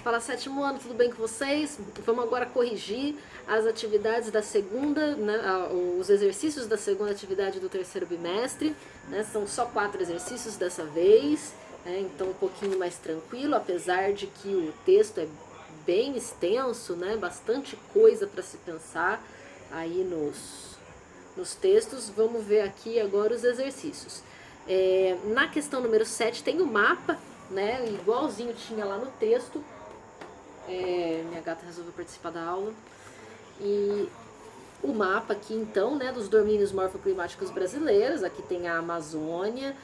Fala, sétimo ano, tudo bem com vocês? Vamos agora corrigir as atividades da segunda, né, os exercícios da segunda atividade do terceiro bimestre, né, são só 4 exercícios dessa vez, né, então um pouquinho mais tranquilo, apesar de que o texto é bem extenso, né, bastante coisa para se pensar aí nos textos. Vamos ver aqui agora os exercícios. Na questão número 7 tem o mapa, né, igualzinho tinha lá no texto. Minha gata resolveu participar da aula. E o mapa aqui então, né, dos domínios morfoclimáticos brasileiros. Aqui tem a Amazônia,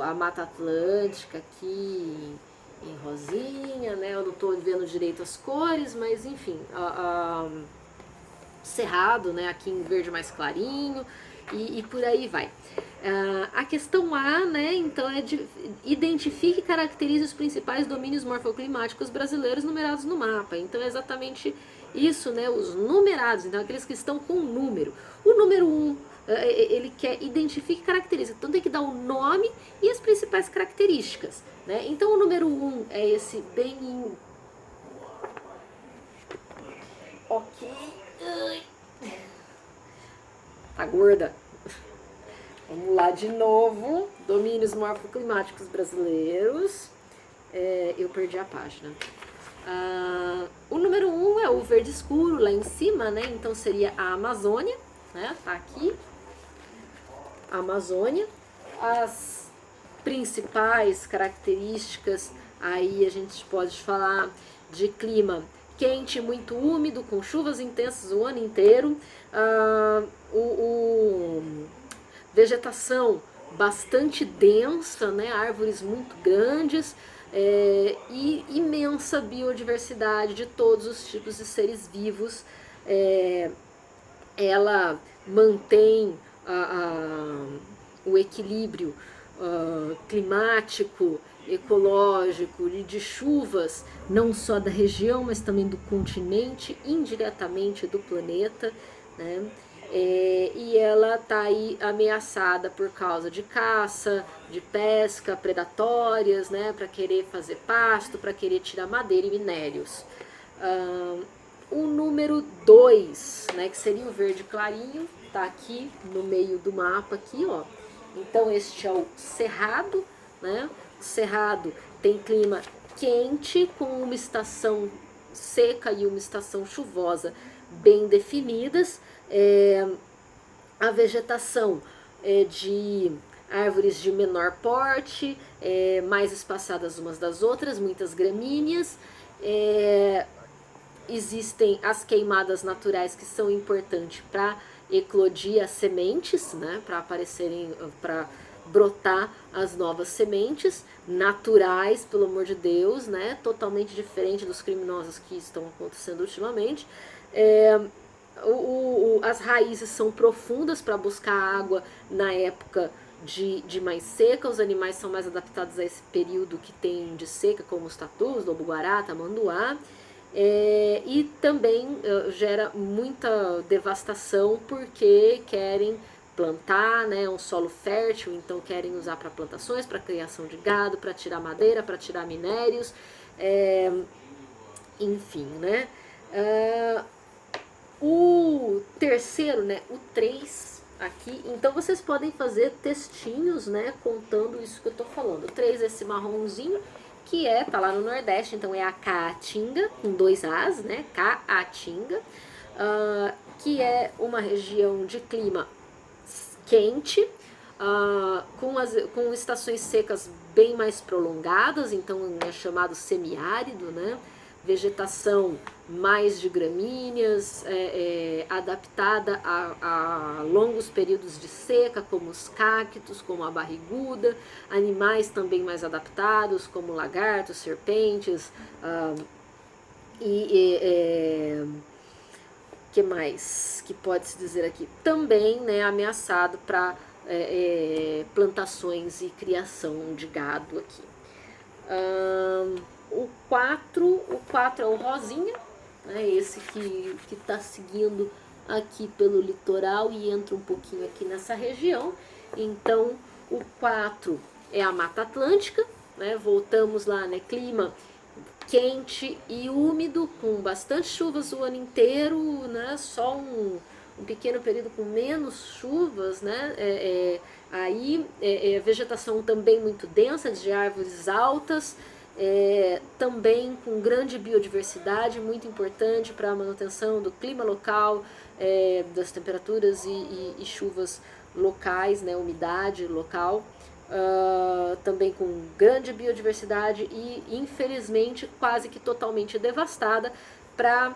a Mata Atlântica aqui em rosinha, né, eu não estou vendo direito as cores, mas enfim, Cerrado, né, aqui em verde mais clarinho, e por aí vai. A questão A, né, então identifique e caracterize os principais domínios morfoclimáticos brasileiros numerados no mapa. Então é exatamente isso, né, os numerados, então aqueles que estão com número. O número 1, ele quer identifique e caracterize, então tem que dar o nome e as principais características, né? Então o número 1 é esse bem... Ok. Tá gorda. Vamos lá de novo. Domínios morfoclimáticos brasileiros. Eu perdi a página. O número 1 é o verde escuro lá em cima, né? Então seria a Amazônia, né? Tá aqui. A Amazônia. As principais características, aí a gente pode falar de clima quente, muito úmido, com chuvas intensas o ano inteiro. Vegetação bastante densa, né? Árvores muito grandes, e imensa biodiversidade de todos os tipos de seres vivos. Ela mantém o equilíbrio climático, ecológico e de chuvas, não só da região, mas também do continente, indiretamente do planeta, né? E ela está aí ameaçada por causa de caça, de pesca predatórias, né, para querer fazer pasto, para querer tirar madeira e minérios. O número 2, né, que seria o verde clarinho, está aqui no meio do mapa, aqui, ó. Então este é o Cerrado, né? O Cerrado tem clima quente, com uma estação seca e uma estação chuvosa bem definidas. A vegetação é de árvores de menor porte, mais espaçadas umas das outras, muitas gramíneas. Existem as queimadas naturais, que são importantes para eclodir as sementes, né, para aparecerem, para brotar as novas sementes naturais, pelo amor de Deus, né, totalmente diferente dos criminosos que estão acontecendo ultimamente. As raízes são profundas para buscar água na época de mais seca. Os animais são mais adaptados a esse período que tem de seca, como os tatus, lobo-guará, tamanduá. E também gera muita devastação, porque querem plantar, né, um solo fértil, então querem usar para plantações, para criação de gado, para tirar madeira, para tirar minérios, enfim, né. O terceiro, né, o 3 aqui, então vocês podem fazer textinhos, né, contando isso que eu tô falando. O 3 é esse marronzinho, que tá lá no Nordeste, então é a Caatinga, com 2 As, né, Caatinga, que é uma região de clima quente, com estações secas bem mais prolongadas, então é chamado semiárido, né, vegetação mais de gramíneas, adaptada a longos períodos de seca, como os cactos, como a barriguda, animais também mais adaptados, como lagartos, serpentes, que mais que pode se dizer aqui? Também, né, ameaçado para plantações e criação de gado aqui. O 4 é o rosinha, né, esse que está seguindo aqui pelo litoral e entra um pouquinho aqui nessa região. Então o 4 é a Mata Atlântica, né? Voltamos lá, né? Clima quente e úmido, com bastante chuvas o ano inteiro, né? Só um pequeno período com menos chuvas, né? Vegetação também muito densa, de árvores altas, também com grande biodiversidade, muito importante para a manutenção do clima local, das temperaturas e chuvas locais, né? Umidade local. Também com grande biodiversidade e infelizmente quase que totalmente devastada para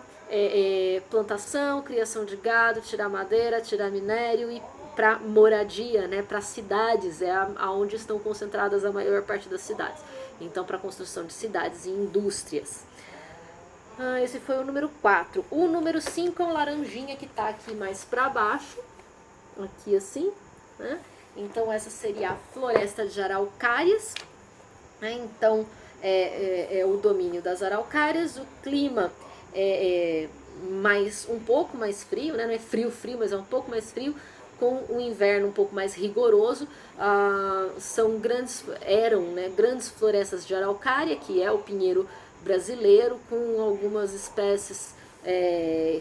plantação, criação de gado, tirar madeira, tirar minério e para moradia, né, para cidades, aonde estão concentradas a maior parte das cidades. Então, para a construção de cidades e indústrias. Esse foi o número 4. O número 5 é um laranjinha que está aqui mais para baixo, aqui assim, né? Então, essa seria a floresta de araucárias, né? Então, é o domínio das araucárias. O clima um pouco mais frio, né? Não é frio, mas é um pouco mais frio, com o inverno um pouco mais rigoroso. Eram grandes florestas de araucária, que é o pinheiro brasileiro, com algumas espécies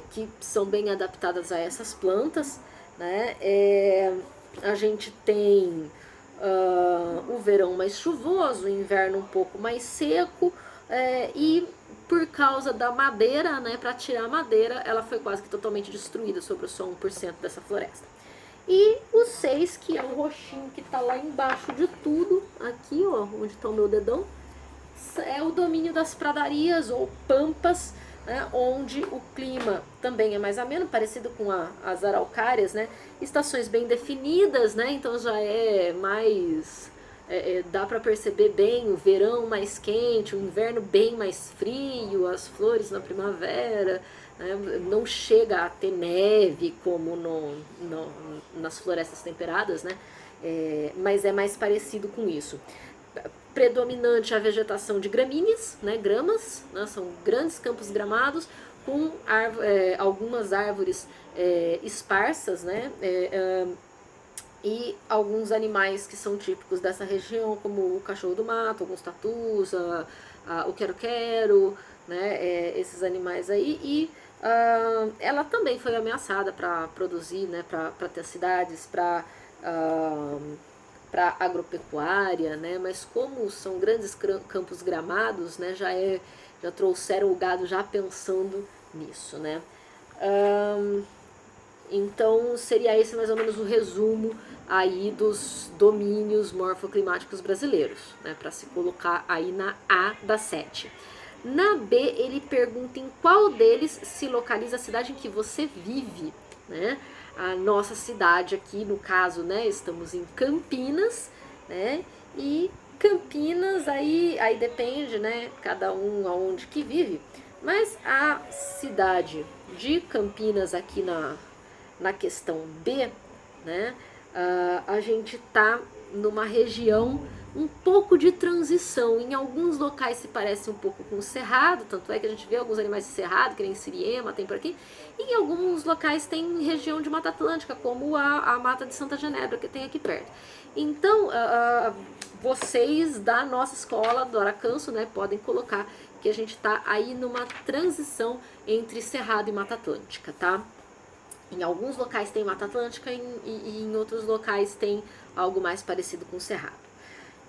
que são bem adaptadas a essas plantas, né? A gente tem o verão mais chuvoso, o inverno um pouco mais seco, e por causa da madeira, né, para tirar a madeira, ela foi quase que totalmente destruída, sobrou só 1% dessa floresta. E o 6, que é o roxinho que está lá embaixo de tudo, aqui ó, onde está o meu dedão, é o domínio das pradarias ou pampas, né, onde o clima também é mais ameno, parecido com as araucárias, né, estações bem definidas, né, então já é mais, dá para perceber bem o verão mais quente, o inverno bem mais frio, as flores na primavera, né, não chega a ter neve como nas florestas temperadas, né, mas é mais parecido com isso. Predominante a vegetação de gramíneas, né, gramas, né, são grandes campos gramados com algumas árvores esparsas, né, e alguns animais que são típicos dessa região, como o cachorro do mato, alguns tatus, o quero-quero, né, esses animais aí. E ela também foi ameaçada para produzir, né, para ter cidades, para agropecuária, né? Mas como são grandes campos gramados, né? Já trouxeram o gado já pensando nisso, né? Então seria esse mais ou menos o resumo aí dos domínios morfoclimáticos brasileiros, né? Para se colocar aí na A da 7. Na B ele pergunta em qual deles se localiza a cidade em que você vive, né? A nossa cidade aqui, no caso, né, estamos em Campinas, né, e Campinas aí depende, né, cada um aonde que vive, mas a cidade de Campinas aqui na questão B, né, a gente tá numa região um pouco de transição. Em alguns locais se parece um pouco com o Cerrado, tanto é que a gente vê alguns animais de Cerrado, que nem Siriema, tem por aqui. E em alguns locais tem região de Mata Atlântica, como a Mata de Santa Genebra, que tem aqui perto. Então, vocês da nossa escola, do Aracanço, né, podem colocar que a gente está aí numa transição entre Cerrado e Mata Atlântica, tá? Em alguns locais tem Mata Atlântica e em outros locais tem algo mais parecido com o Cerrado.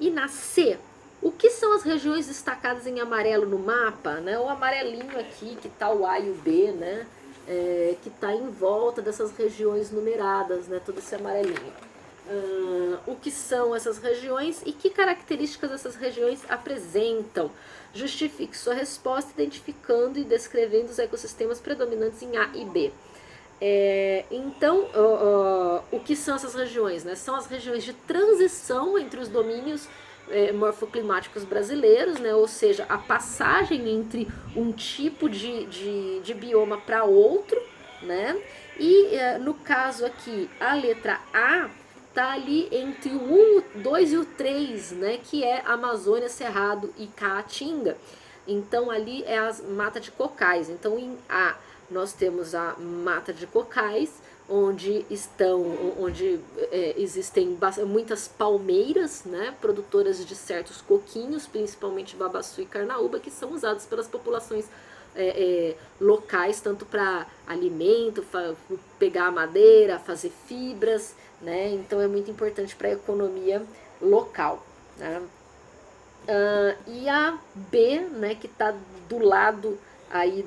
E na C, o que são as regiões destacadas em amarelo no mapa, né? O amarelinho aqui, que tá o A e o B, né? Que tá em volta dessas regiões numeradas, né? Todo esse amarelinho. O que são essas regiões e que características essas regiões apresentam? Justifique sua resposta identificando e descrevendo os ecossistemas predominantes em A e B. Então, o que são essas regiões? Né? São as regiões de transição entre os domínios morfoclimáticos brasileiros, né? Ou seja, a passagem entre um tipo de bioma para outro, né? E no caso aqui, a letra A está ali entre o 1, o 2 e o 3, né? Que é Amazônia, Cerrado e Caatinga. Então ali é a mata de cocais. Então em A nós temos a mata de cocais, onde existem muitas palmeiras, né, produtoras de certos coquinhos, principalmente babaçu e carnaúba, que são usados pelas populações locais, tanto para alimento, pegar a madeira, fazer fibras, né, então é muito importante para a economia local, né. E a B, né, que está do lado aí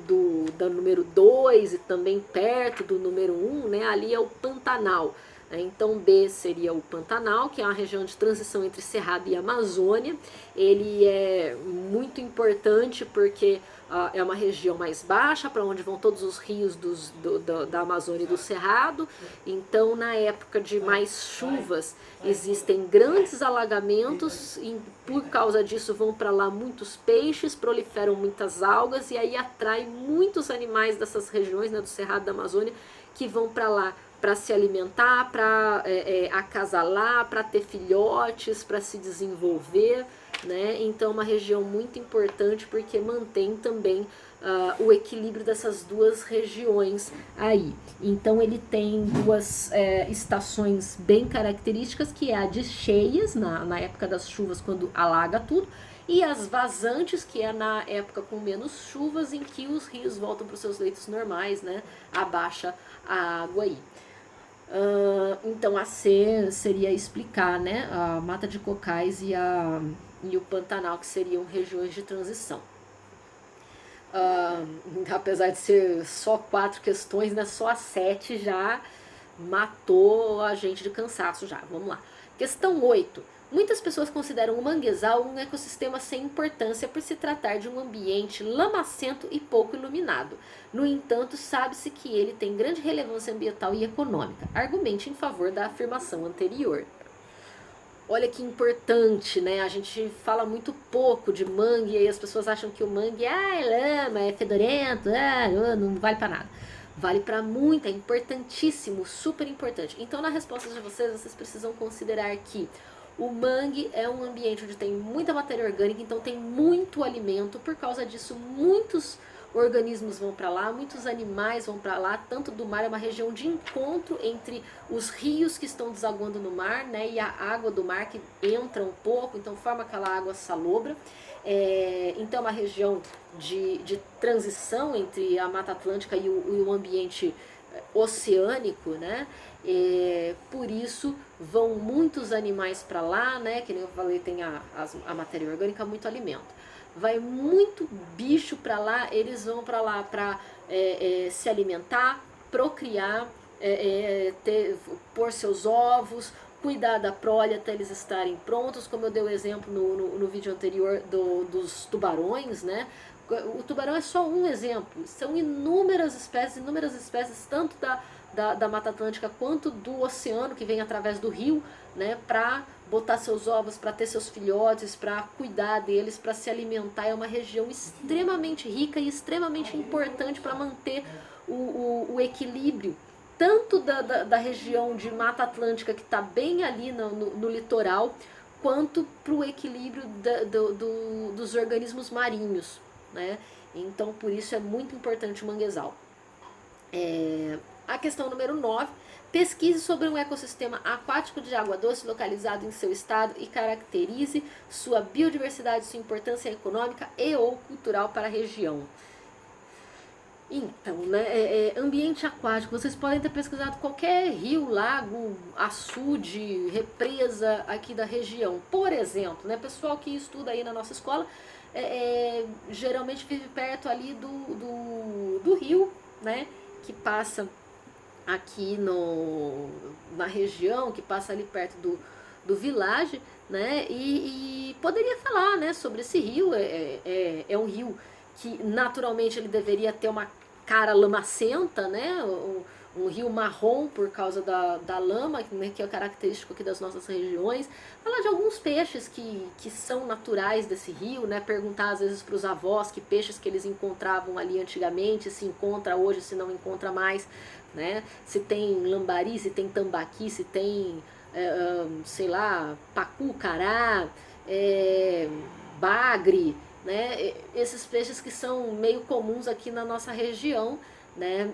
da número 2 e também perto do número 1, né, ali é o Pantanal. Então B seria o Pantanal, que é uma região de transição entre Cerrado e Amazônia. Ele é muito importante porque é uma região mais baixa, para onde vão todos os rios da Amazônia e do Cerrado. Então, na época de mais chuvas, existem grandes alagamentos e por causa disso vão para lá muitos peixes, proliferam muitas algas e aí atrai muitos animais dessas regiões, né, do Cerrado da Amazônia, que vão para lá para se alimentar, para acasalar, para ter filhotes, para se desenvolver, né? Então é uma região muito importante porque mantém também o equilíbrio dessas duas regiões aí. Então ele tem duas estações bem características, que é a de cheias, na época das chuvas, quando alaga tudo, e as vazantes, que é na época com menos chuvas, em que os rios voltam para os seus leitos normais, né? Abaixa a água aí. Então a C seria explicar, né, a Mata de Cocais e o Pantanal, que seriam regiões de transição. Apesar de ser só 4 questões, né, só a 7 já matou a gente de cansaço já. Vamos lá. Questão 8. Muitas pessoas consideram o manguezal um ecossistema sem importância por se tratar de um ambiente lamacento e pouco iluminado. No entanto, sabe-se que ele tem grande relevância ambiental e econômica. Argumente em favor da afirmação anterior. Olha que importante, né? A gente fala muito pouco de mangue e aí as pessoas acham que o mangue é lama, é fedorento, não vale para nada. Vale para muito, é importantíssimo, super importante. Então, na resposta de vocês precisam considerar que o mangue é um ambiente onde tem muita matéria orgânica, então tem muito alimento. Por causa disso, muitos organismos vão para lá, muitos animais vão para lá, tanto do mar, é uma região de encontro entre os rios que estão desaguando no mar, né, e a água do mar que entra um pouco, então forma aquela água salobra. Então é uma região de transição entre a Mata Atlântica e o ambiente oceânico, né? Por isso vão muitos animais para lá, né? Que nem eu falei, tem a matéria orgânica, muito alimento. Vai muito bicho para lá, eles vão para lá para se alimentar, procriar, pôr seus ovos, cuidar da prole até eles estarem prontos, como eu dei o exemplo no vídeo anterior dos tubarões, né? O tubarão é só um exemplo, são inúmeras espécies tanto da Mata Atlântica quanto do oceano, que vem através do rio, né, para botar seus ovos, para ter seus filhotes, para cuidar deles, para se alimentar. É uma região extremamente rica e extremamente importante para manter o equilíbrio, tanto da região de Mata Atlântica, que está bem ali no litoral, quanto para o equilíbrio dos organismos marinhos, né? Então, por isso é muito importante o manguezal. A questão número 9. Pesquise sobre um ecossistema aquático de água doce localizado em seu estado e caracterize sua biodiversidade, sua importância econômica e ou cultural para a região. Então, né, ambiente aquático, vocês podem ter pesquisado qualquer rio, lago, açude, represa aqui da região. Por exemplo, né, pessoal que estuda aí na nossa escola, geralmente vive perto ali do rio, né, que passa aqui na região, que passa ali perto do Village, né, e poderia falar, né, sobre esse rio. É um rio que naturalmente ele deveria ter uma cara lamacenta, né, um rio marrom por causa da lama, né, que é característico aqui das nossas regiões. Falar de alguns peixes que são naturais desse rio, né, perguntar às vezes para os avós que peixes que eles encontravam ali antigamente, se encontra hoje, se não encontra mais, né, se tem lambari, se tem tambaqui, se tem, sei lá, pacu, cará, bagre, né, esses peixes que são meio comuns aqui na nossa região, né,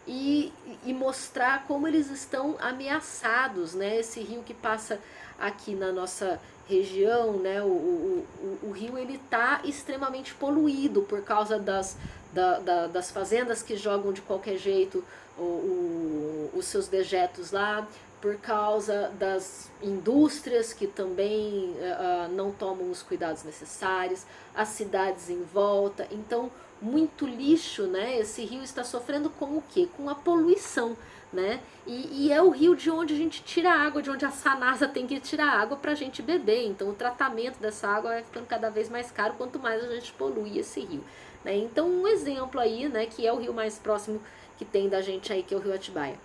e mostrar como eles estão ameaçados, né? Esse rio que passa aqui na nossa região, né? O rio ele está extremamente poluído por causa das fazendas que jogam de qualquer jeito os seus dejetos lá, por causa das indústrias que também não tomam os cuidados necessários, as cidades em volta. Então, muito lixo, né? Esse rio está sofrendo com o quê? Com a poluição, né? E é o rio de onde a gente tira a água, de onde a Sanasa tem que tirar água para a gente beber. Então, o tratamento dessa água vai ficando cada vez mais caro quanto mais a gente polui esse rio, né? Então, um exemplo aí, né, que é o rio mais próximo que tem da gente aí, que é o rio Atibaia.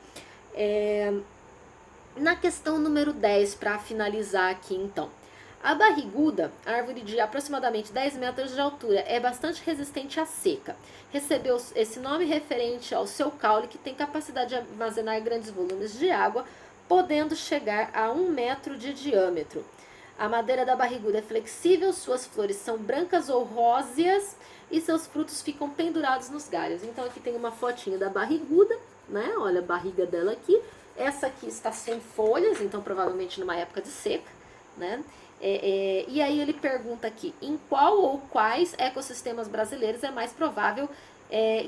Na questão número 10, para finalizar aqui então. A barriguda, árvore de aproximadamente 10 metros de altura, é bastante resistente à seca. Recebeu esse nome referente ao seu caule, que tem capacidade de armazenar grandes volumes de água, podendo chegar a 1 metro de diâmetro. A madeira da barriguda é flexível, suas flores são brancas ou róseas e seus frutos ficam pendurados nos galhos. Então aqui tem uma fotinha da barriguda, né? Olha a barriga dela aqui. Essa aqui está sem folhas, então provavelmente numa época de seca, né? E aí ele pergunta aqui, em qual ou quais ecossistemas brasileiros é mais provável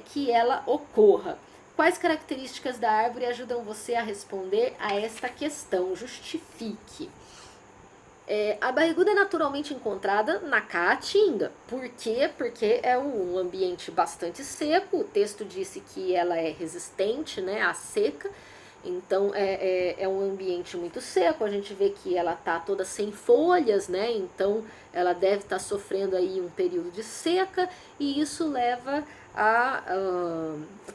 que ela ocorra? Quais características da árvore ajudam você a responder a esta questão? Justifique. A barriguda é naturalmente encontrada na Caatinga. Por quê? Porque é um ambiente bastante seco. O texto disse que ela é resistente, né, à seca. Então é um ambiente muito seco, a gente vê que ela está toda sem folhas, né? Então ela deve estar sofrendo aí um período de seca, e isso leva a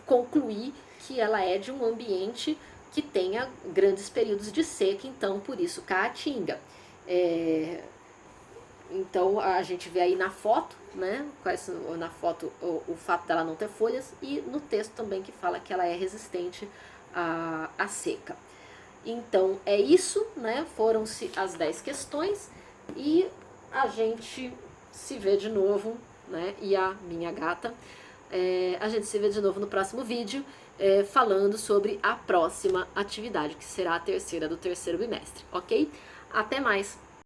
concluir que ela é de um ambiente que tenha grandes períodos de seca, então por isso Caatinga. Então a gente vê aí na foto, né? Na foto o fato dela não ter folhas, e no texto também que fala que ela é resistente a seca. Então é isso, né? Foram-se as 10 questões e a gente se vê de novo, né? E a minha gata, a gente se vê de novo no próximo vídeo, falando sobre a próxima atividade, que será a terceira do terceiro bimestre, ok? Até mais!